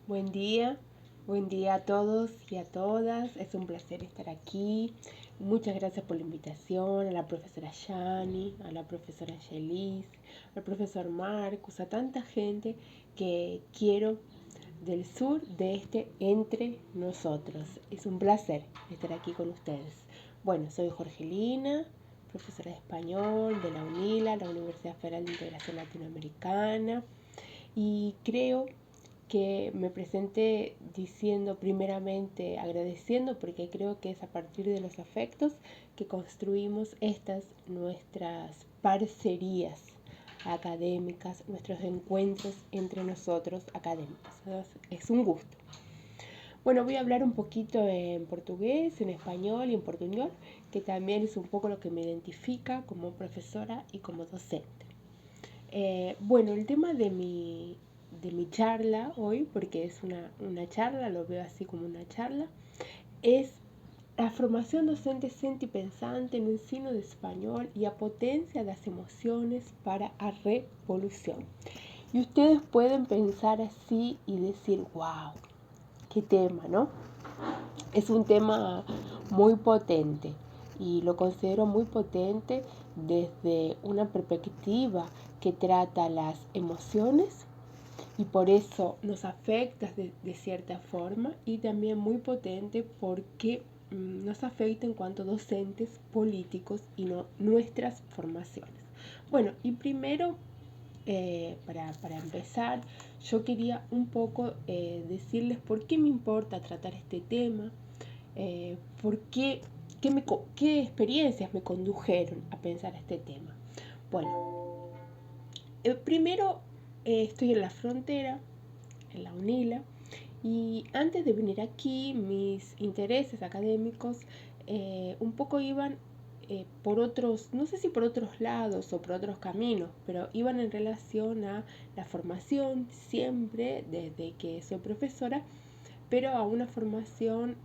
Buen día a todos y a todas. Es un placer estar aquí. Muchas gracias por la invitación, a la profesora Yani, a la profesora Yelis, al profesor Marcus, a tanta gente que quiero del sur, de entre nosotros. Es un placer estar aquí con ustedes. Bueno, soy Jorgelina, profesora de español de la UNILA, la Universidad Federal de Integración Latinoamericana, y creo que me presenté diciendo primeramente, agradeciendo, porque creo que es a partir de los afectos que construimos estas nuestras parcerías académicas, nuestros encuentros entre nosotros académicos. Es un gusto. Bueno, voy a hablar un poquito en portugués, en español y en portuñol, que también es un poco lo que me identifica como profesora y como docente. Bueno, el tema de mi charla hoy, porque es una charla, lo veo así como una charla, es la formación docente sentipensante en un ensino de español y a potencia las emociones para a revolución. Y ustedes pueden pensar así y decir, wow, qué tema, ¿no? Es un tema muy potente y lo considero muy potente desde una perspectiva que trata las emociones y por eso nos afecta de cierta forma, y también muy potente porque nos afecta en cuanto docentes, políticos y nuestras formaciones. Bueno, y primero, para empezar, yo quería un poco decirles por qué me importa tratar este tema, por qué experiencias me condujeron a pensar este tema. Bueno, primero estoy en la frontera, en la UNILA, y antes de venir aquí mis intereses académicos un poco iban por otros, no sé si por otros lados o por otros caminos, pero iban en relación a la formación siempre desde que soy profesora, pero a una formación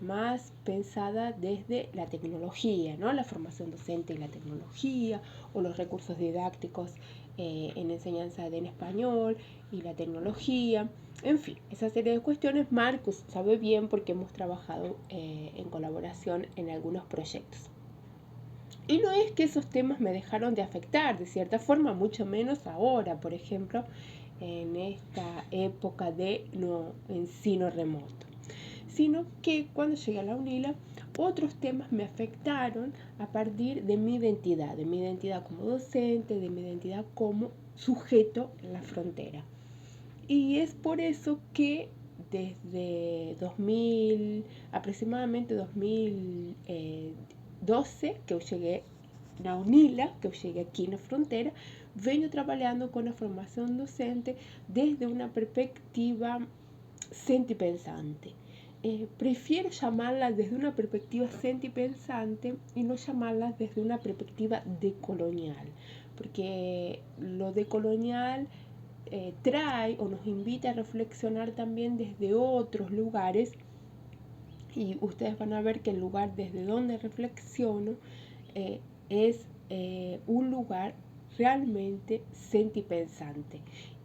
más pensada desde la tecnología, ¿no? La formación docente y la tecnología, o los recursos didácticos en enseñanza en español y la tecnología. En fin, esa serie de cuestiones Marcus sabe bien porque hemos trabajado en colaboración en algunos proyectos. Y no es que esos temas me dejaron de afectar de cierta forma, mucho menos ahora, por ejemplo, en esta época de ensino remoto, sino que cuando llegué a la UNILA, otros temas me afectaron a partir de mi identidad como docente, de mi identidad como sujeto en la frontera. Y es por eso que desde aproximadamente 2012, que yo llegué na UNILA, que eu cheguei aqui na fronteira, venho trabalhando com a formação docente desde uma perspectiva sentipensante. Prefiero llamarlas desde una perspectiva sentipensante y no llamarlas desde una perspectiva decolonial, porque lo decolonial trae o nos invita a reflexionar también desde otros lugares, y ustedes van a ver que el lugar desde donde reflexiono es un lugar realmente sentipensante.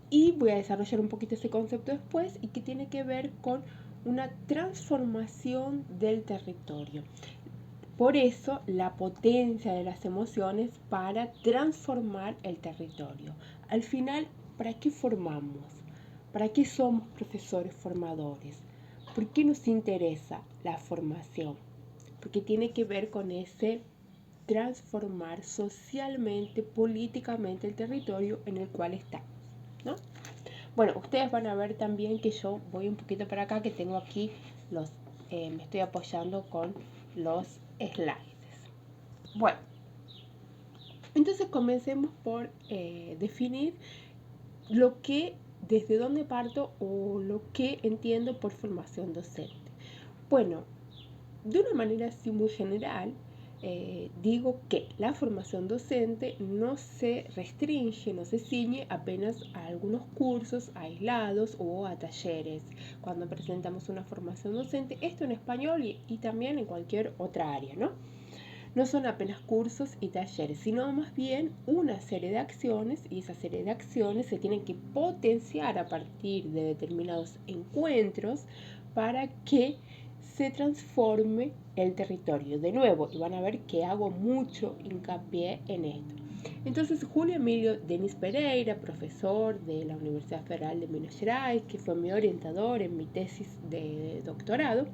Y voy a desarrollar un poquito ese concepto después, y que tiene que ver con una transformación del territorio. Por eso la potencia de las emociones para transformar el territorio. Al final, ¿para qué formamos? ¿Para qué somos profesores formadores? ¿Por qué nos interesa la formación? Porque tiene que ver con ese transformar socialmente, políticamente el territorio en el cual estamos, ¿no? Bueno, ustedes van a ver también que yo voy un poquito para acá, que tengo aquí me estoy apoyando con los slides. Bueno, entonces comencemos por definir desde dónde parto o lo que entiendo por formación docente. Bueno, de una manera así muy general, digo que la formación docente no se restringe, no se ciñe apenas a algunos cursos aislados o a talleres. Cuando presentamos una formación docente, esto en español y también en cualquier otra área, ¿no? no son apenas cursos y talleres, sino más bien una serie de acciones, y esa serie de acciones se tienen que potenciar a partir de determinados encuentros para que se transforme el territorio. De nuevo, y van a ver que hago mucho hincapié en esto. Entonces, Julio Emilio Denis Pereira, profesor de la Universidad Federal de Minas Gerais, que fue mi orientador en mi tesis de doctorado,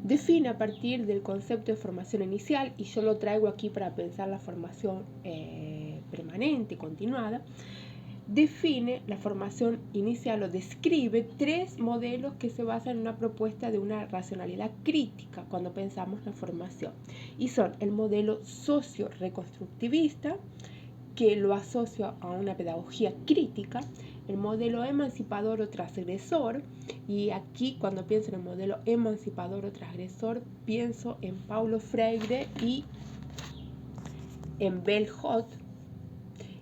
define a partir del concepto de formación inicial, y yo lo traigo aquí para pensar la formación permanente, continuada. Define la formación inicial o describe 3 modelos que se basan en una propuesta de una racionalidad crítica cuando pensamos la formación. Y son el modelo socio-reconstructivista, que lo asocio a una pedagogía crítica, el modelo emancipador o transgresor, y aquí cuando pienso en el modelo emancipador o transgresor, pienso en Paulo Freire y en Bell Hooks,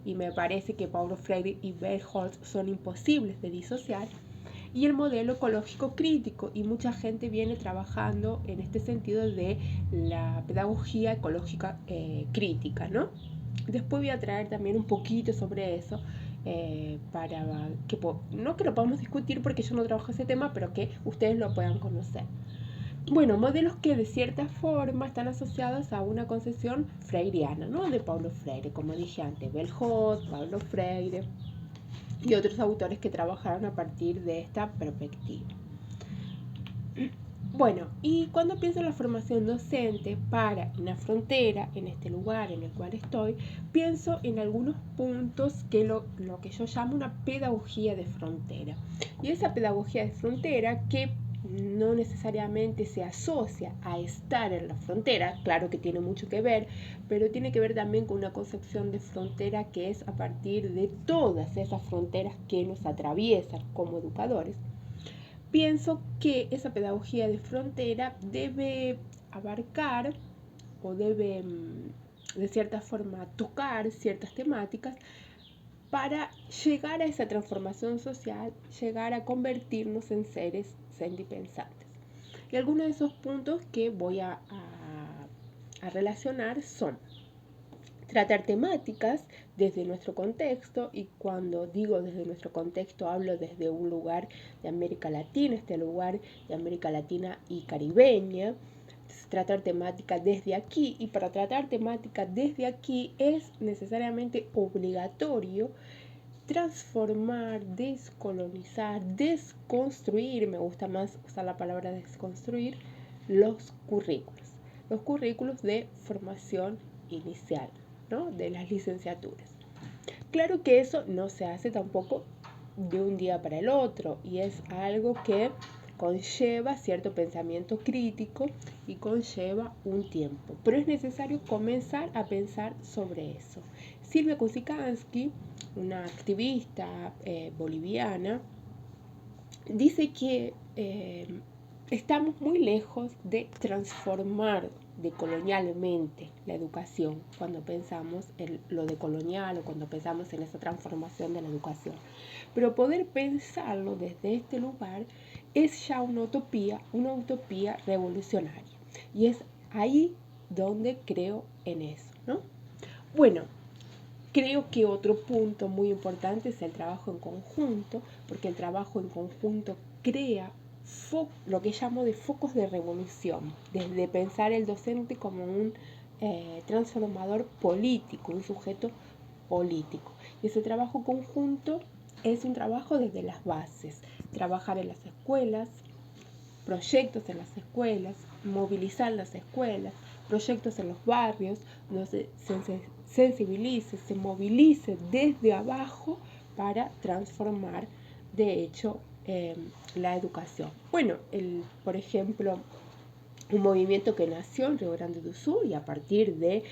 y me parece que Paulo Freire y Bell Hooks son imposibles de disociar, y el modelo ecológico crítico, y mucha gente viene trabajando en este sentido de la pedagogía ecológica crítica, ¿no? Después voy a traer también un poquito sobre eso, para que no que lo podamos discutir porque yo no trabajo ese tema, pero que ustedes lo puedan conocer. Bueno, modelos que de cierta forma están asociados a una concepción freiriana, ¿no? De Paulo Freire, como dije antes, Bell Hooks, Paulo Freire y otros autores que trabajaron a partir de esta perspectiva. Bueno, y cuando pienso en la formación docente para una frontera, en este lugar en el cual estoy, pienso en algunos puntos que lo que yo llamo una pedagogía de frontera. Y esa pedagogía de frontera que no necesariamente se asocia a estar en la frontera, claro que tiene mucho que ver, pero tiene que ver también con una concepción de frontera que es a partir de todas esas fronteras que nos atraviesan como educadores. Pienso que esa pedagogía de frontera debe abarcar o debe de cierta forma tocar ciertas temáticas para llegar a esa transformación social, llegar a convertirnos en seres sentipensantes. Y algunos de esos puntos que voy a relacionar son tratar temáticas desde nuestro contexto, y cuando digo desde nuestro contexto hablo desde un lugar de América Latina, este lugar de América Latina y caribeña. Tratar temática desde aquí, y para tratar temática desde aquí es necesariamente obligatorio transformar, descolonizar, desconstruir, me gusta más usar la palabra desconstruir, los currículos de formación inicial, ¿no? De las licenciaturas. Claro que eso no se hace tampoco de un día para el otro, y es algo que conlleva cierto pensamiento crítico y conlleva un tiempo, pero es necesario comenzar a pensar sobre eso. Silvia Kusikanski, una activista boliviana, dice que estamos muy lejos de transformar decolonialmente la educación cuando pensamos en lo decolonial o cuando pensamos en esa transformación de la educación. Pero poder pensarlo desde este lugar es ya una utopía revolucionaria. Y es ahí donde creo en eso, ¿no? Bueno, creo que otro punto muy importante es el trabajo en conjunto, porque el trabajo en conjunto crea lo que llamo de focos de revolución, desde pensar el docente como un transformador político, un sujeto político. Y ese trabajo conjunto es un trabajo desde las bases, trabajar en las escuelas, proyectos en las escuelas, movilizar las escuelas, proyectos en los barrios, donde se sensibilice, se movilice desde abajo para transformar, de hecho, la educación. Bueno, por ejemplo, un movimiento que nació en Río Grande do Sul, y a partir de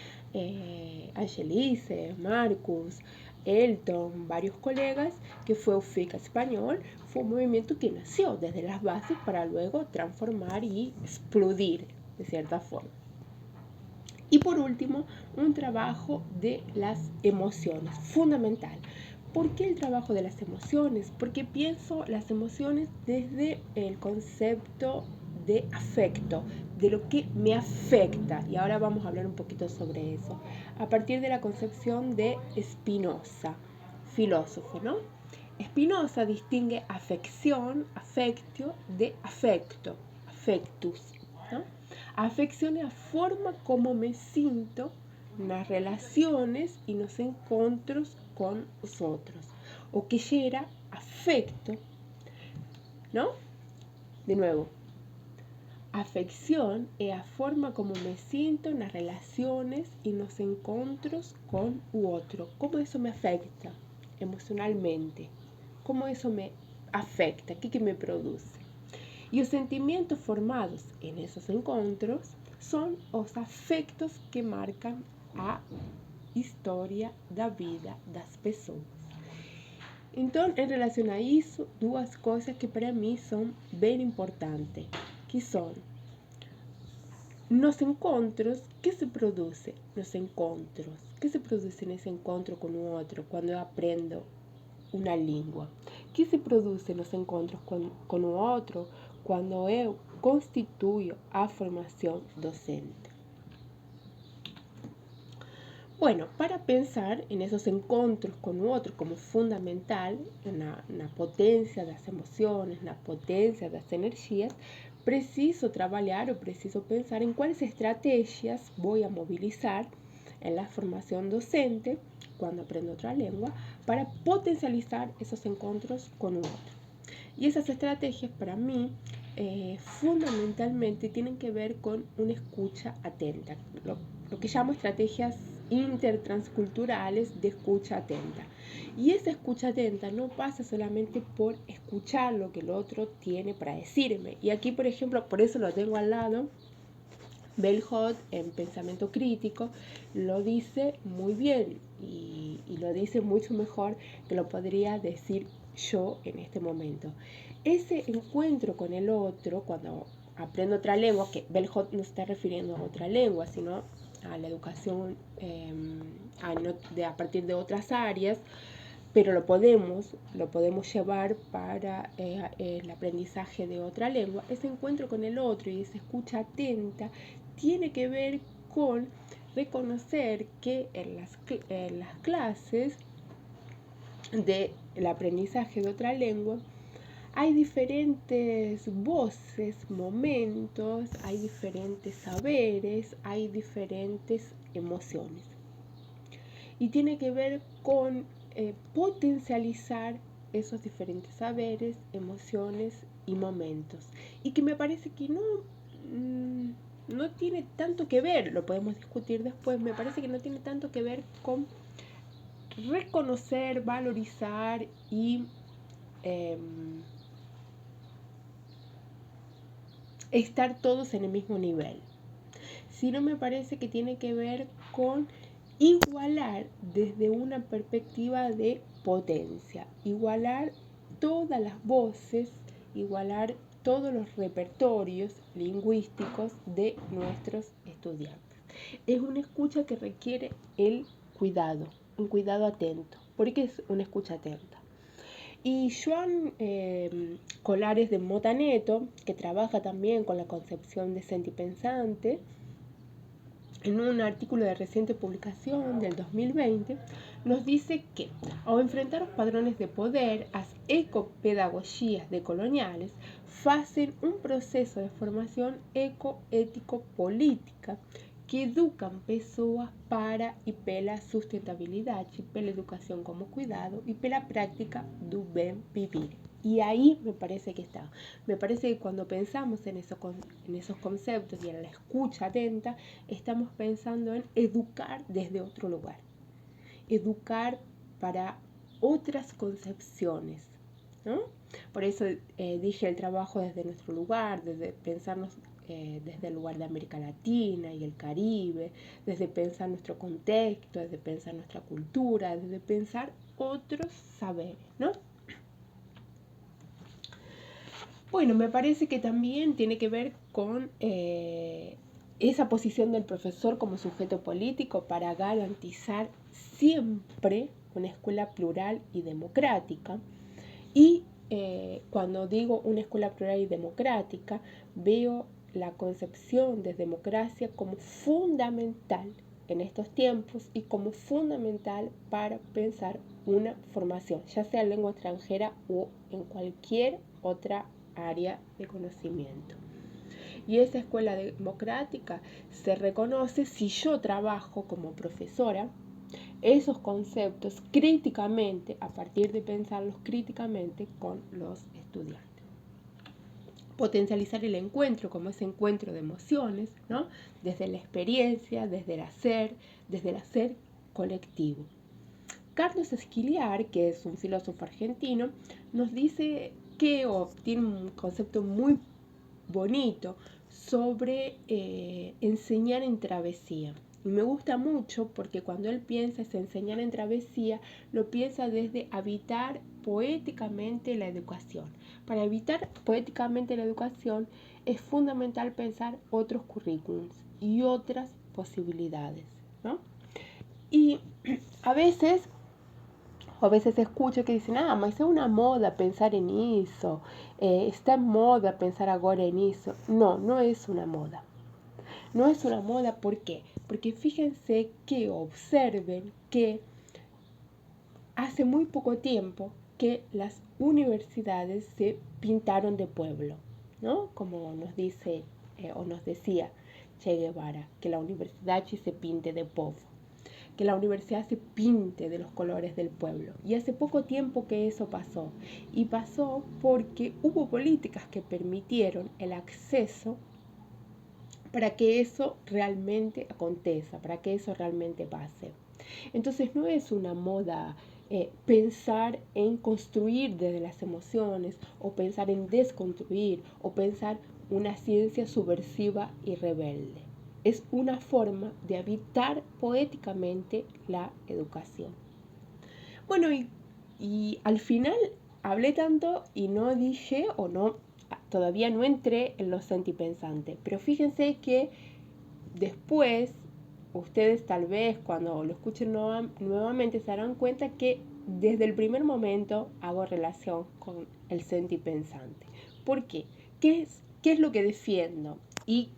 Angelice, Marcus, Elton, varios colegas, que fue UFIC español, fue un movimiento que nació desde las bases para luego transformar y explodir de cierta forma. Y por último, un trabajo de las emociones, fundamental. ¿Por qué el trabajo de las emociones? Porque pienso las emociones desde el concepto de afecto, de lo que me afecta. Y ahora vamos a hablar un poquito sobre eso. A partir de la concepción de Spinoza, filósofo, ¿no? Spinoza distingue afección, affectio, de afecto, affectus, ¿no? Afección es la forma como me siento nas relaciones y nos encontros con os outros. O que gera afecto, ¿no? De nuevo, afección é a forma como me sinto nas relaciones y nos encontros con u outro. Como eso me afecta emocionalmente. Como eso me afecta, ¿qué me produce? Y os sentimientos formados en esos encontros son os afectos que marcan a história da vida das pessoas. Então, em relação a isso, duas coisas que para mim são bem importantes, que são nos encontros, que se produz nos encontros, que se produz nesse encontro com o outro, quando eu aprendo uma língua, que se produz nos encontros com o outro, quando eu constituyo a formação docente. Bueno, para pensar en esos encontros con otro como fundamental, na potência das emoções, na potência das energias, preciso trabalhar ou preciso pensar em quais estratégias vou a mobilizar en la formación docente, cuando aprendo otra lengua, para potencializar esos encontros con otro. Y esas estrategias para mí fundamentalmente tienen que ver con una escucha atenta, lo que llamo estrategias intertransculturales de escucha atenta. Y esa escucha atenta no pasa solamente por escuchar lo que el otro tiene para decirme. Y aquí, por ejemplo, por eso lo tengo al lado, Bell Hooks en Pensamiento Crítico lo dice muy bien y lo dice mucho mejor que lo podría decir yo en este momento. Ese encuentro con el otro, cuando aprendo otra lengua, que Bell Hooks no se está refiriendo a otra lengua, sino a la educación a partir de otras áreas, pero lo podemos llevar para el aprendizaje de otra lengua. Ese encuentro con el otro y esa escucha atenta tiene que ver con reconocer que en las clases del aprendizaje de otra lengua hay diferentes voces, momentos, hay diferentes saberes, hay diferentes emociones. Y tiene que ver con potencializar esos diferentes saberes, emociones y momentos. Y que me parece que no tiene tanto que ver, lo podemos discutir después, me parece que no tiene tanto que ver con reconocer, valorizar y estar todos en el mismo nivel, sino me parece que tiene que ver con igualar desde una perspectiva de potencia, igualar todas las voces, igualar todos los repertorios lingüísticos de nuestros estudiantes. Es una escucha que requiere el cuidado, un cuidado atento. ¿Por qué es una escucha atenta? Y Joan Colares de Motaneto, que trabaja también con la concepción decente y pensante, en un artículo de reciente publicación del 2020, nos dice que ao enfrentar os padrões de poder, as ecopedagogías decoloniales facen un proceso de formación ecoético-política que educan pessoas para e pela sustentabilidade, pela educación como cuidado e pela práctica do bem vivir. Y ahí me parece que está. Me parece que cuando pensamos en esos conceptos y en la escucha atenta, estamos pensando en educar desde otro lugar. Educar para otras concepciones, ¿no? Por eso dije el trabajo desde nuestro lugar, desde pensarnos desde el lugar de América Latina y el Caribe, desde pensar nuestro contexto, desde pensar nuestra cultura, desde pensar otros saberes, ¿no? Bueno, me parece que también tiene que ver con esa posición del profesor como sujeto político para garantizar siempre una escuela plural y democrática y cuando digo una escuela plural y democrática, veo la concepción de democracia como fundamental en estos tiempos y como fundamental para pensar una formación, ya sea en lengua extranjera o en cualquier otra área de conocimiento. Y esa escuela democrática se reconoce si yo trabajo como profesora esos conceptos críticamente, a partir de pensarlos críticamente con los estudiantes. Potencializar el encuentro como ese encuentro de emociones, ¿no? Desde la experiencia, desde el hacer colectivo. Carlos Esquiliar, que es un filósofo argentino, nos dice que tiene un concepto muy bonito sobre enseñar en travesía. Y me gusta mucho porque cuando él piensa es enseñar en travesía, lo piensa desde habitar poéticamente la educación. Para habitar poéticamente la educación es fundamental pensar otros currículums y otras posibilidades, ¿no? Y a veces escucho que dicen, mas é una moda pensar en eso, está en moda pensar ahora en eso. No, no es una moda. No es una moda, ¿por qué? Porque fíjense que observen que hace muy poco tiempo que las universidades se pintaron de pueblo, ¿no? Como nos dice o nos decía Che Guevara, que la universidad se pinte de povo, que la universidad se pinte de los colores del pueblo. Y hace poco tiempo que eso pasó. Y pasó porque hubo políticas que permitieron el acceso para que eso realmente acontezca, para que eso realmente pase. Entonces no es una moda pensar en construir desde las emociones, o pensar en desconstruir, o pensar una ciencia subversiva y rebelde. Es una forma de habitar poéticamente la educación. Bueno, y al final hablé tanto y no dije o no, todavía no entré en los sentipensantes, pero fíjense que después ustedes tal vez cuando lo escuchen nuevamente se darán cuenta que desde el primer momento hago relación con el sentipensante. ¿Por qué? ¿Qué es lo que defiendo? Y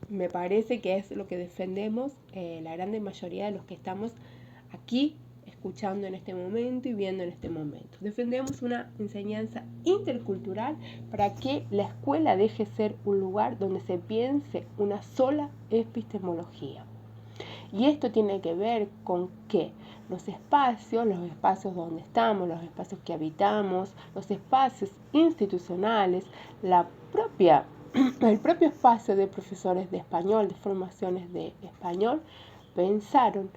me parece que es lo que defendemos la grande mayoría de los que estamos aquí escuchando en este momento y viendo en este momento. Defendemos una enseñanza intercultural para que la escuela deje ser un lugar donde se piense una sola epistemología. Y esto tiene que ver con que los espacios donde estamos, los espacios que habitamos, los espacios institucionales, el propio espacio de profesores de español, de formaciones de español, pensaron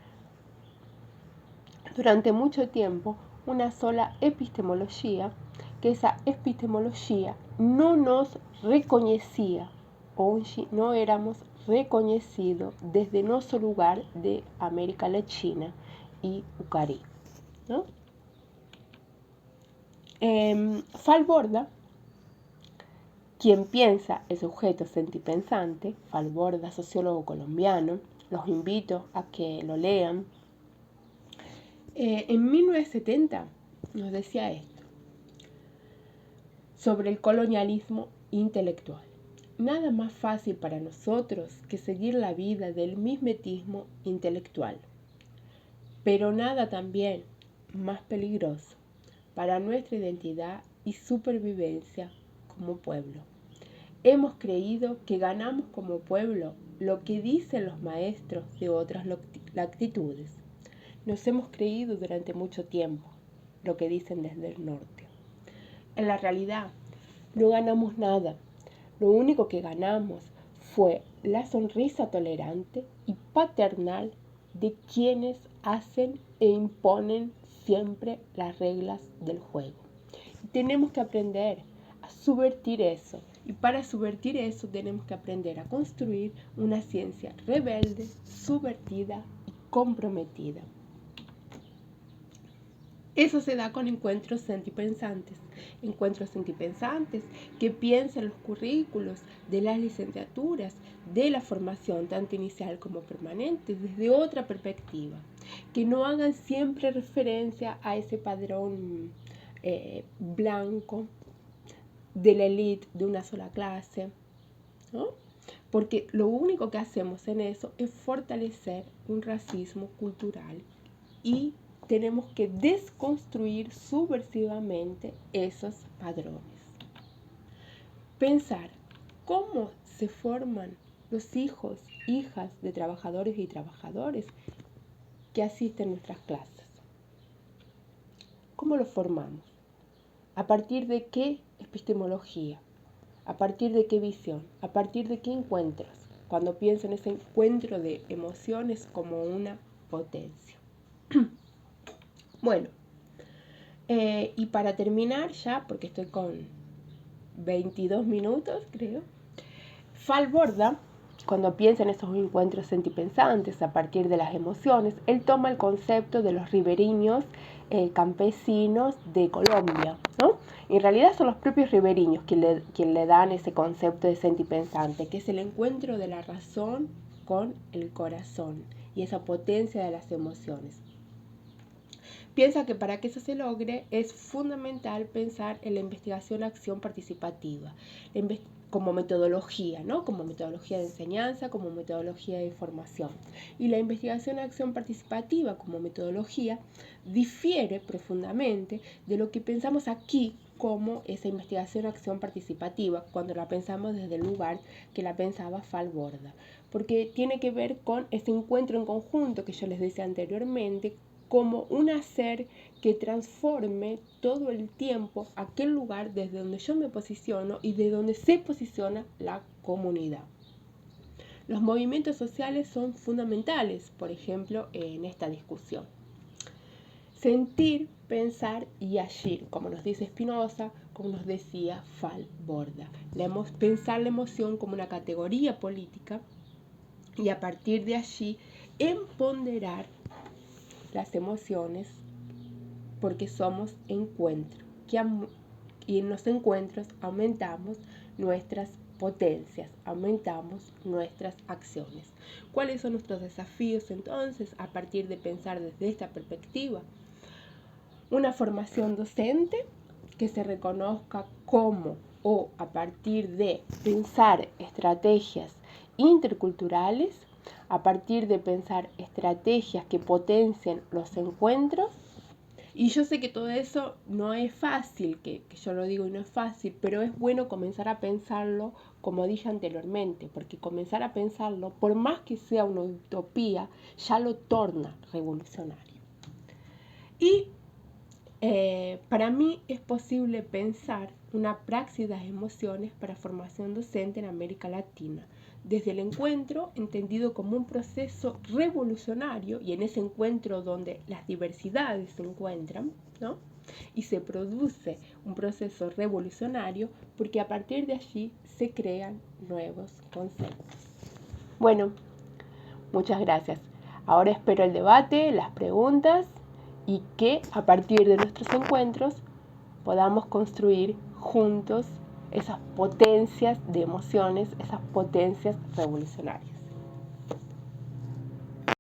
durante mucho tiempo una sola epistemología, que esa epistemología no nos reconocía, o no éramos reconocidos desde nuestro lugar de América Latina y Ucari, ¿no? Falborda, quien piensa el sujeto sentipensante, Falborda, sociólogo colombiano, los invito a que lo lean. En 1970 nos decía esto sobre el colonialismo intelectual. Nada más fácil para nosotros que seguir la vida del mimetismo intelectual, pero nada también más peligroso para nuestra identidad y supervivencia como pueblo. Hemos creído que ganamos como pueblo lo que dicen los maestros de otras latitudes. Nos hemos creído durante mucho tiempo lo que dicen desde el norte. En la realidad, no ganamos nada. Lo único que ganamos fue la sonrisa tolerante y paternal de quienes hacen e imponen siempre las reglas del juego. Y tenemos que aprender a subvertir eso. Y para subvertir eso tenemos que aprender a construir una ciencia rebelde, subvertida y comprometida. Eso se da con encuentros sentipensantes que piensan los currículos de las licenciaturas, de la formación tanto inicial como permanente, desde otra perspectiva, que no hagan siempre referencia a ese padrón blanco de la élite de una sola clase, ¿no? Porque lo único que hacemos en eso es fortalecer un racismo cultural y tenemos que desconstruir subversivamente esos padrones. Pensar cómo se forman los hijos, hijas de trabajadores y trabajadoras que asisten a nuestras clases. ¿Cómo los formamos? ¿A partir de qué epistemología? ¿A partir de qué visión? ¿A partir de qué encuentros? Cuando pienso en ese encuentro de emociones como una potencia. Bueno, y para terminar ya, porque estoy con 22 minutos, creo, Falborda, cuando piensa en esos encuentros sentipensantes a partir de las emociones, él toma el concepto de los ribereños campesinos de Colombia, ¿no? En realidad son los propios ribereños quienes le dan ese concepto de sentipensante, que es el encuentro de la razón con el corazón y esa potencia de las emociones. Piensa que para que eso se logre es fundamental pensar en la investigación-acción participativa como metodología, ¿no? Como metodología de enseñanza, como metodología de formación. Y la investigación-acción participativa como metodología difiere profundamente de lo que pensamos aquí como esa investigación-acción participativa cuando la pensamos desde el lugar que la pensaba Falborda, porque tiene que ver con ese encuentro en conjunto que yo les decía anteriormente, como un hacer que transforme todo el tiempo aquel lugar desde donde yo me posiciono y de donde se posiciona la comunidad. Los movimientos sociales son fundamentales, por ejemplo, en esta discusión. Sentir, pensar y agir, como nos dice Spinoza, como nos decía Falborda. Pensar la emoción como una categoría política y a partir de allí empoderar las emociones porque somos encuentro y en los encuentros aumentamos nuestras potencias, aumentamos nuestras acciones. ¿Cuáles son nuestros desafíos entonces a partir de pensar desde esta perspectiva? Una formación docente que se reconozca como o a partir de pensar estrategias interculturales, a partir de pensar estrategias que potencien los encuentros. Y yo sé que todo eso no es fácil, que yo lo digo y no es fácil, pero es bueno comenzar a pensarlo como dije anteriormente, porque comenzar a pensarlo, por más que sea una utopía, ya lo torna revolucionario. Y para mí es posible pensar una praxis de las emociones para formación docente en América Latina, desde el encuentro entendido como un proceso revolucionario y en ese encuentro donde las diversidades se encuentran, ¿no? Y se produce un proceso revolucionario porque a partir de allí se crean nuevos conceptos. Bueno, muchas gracias. Ahora espero el debate, las preguntas y que a partir de nuestros encuentros podamos construir juntos esas potencias de emociones, esas potencias revolucionarias.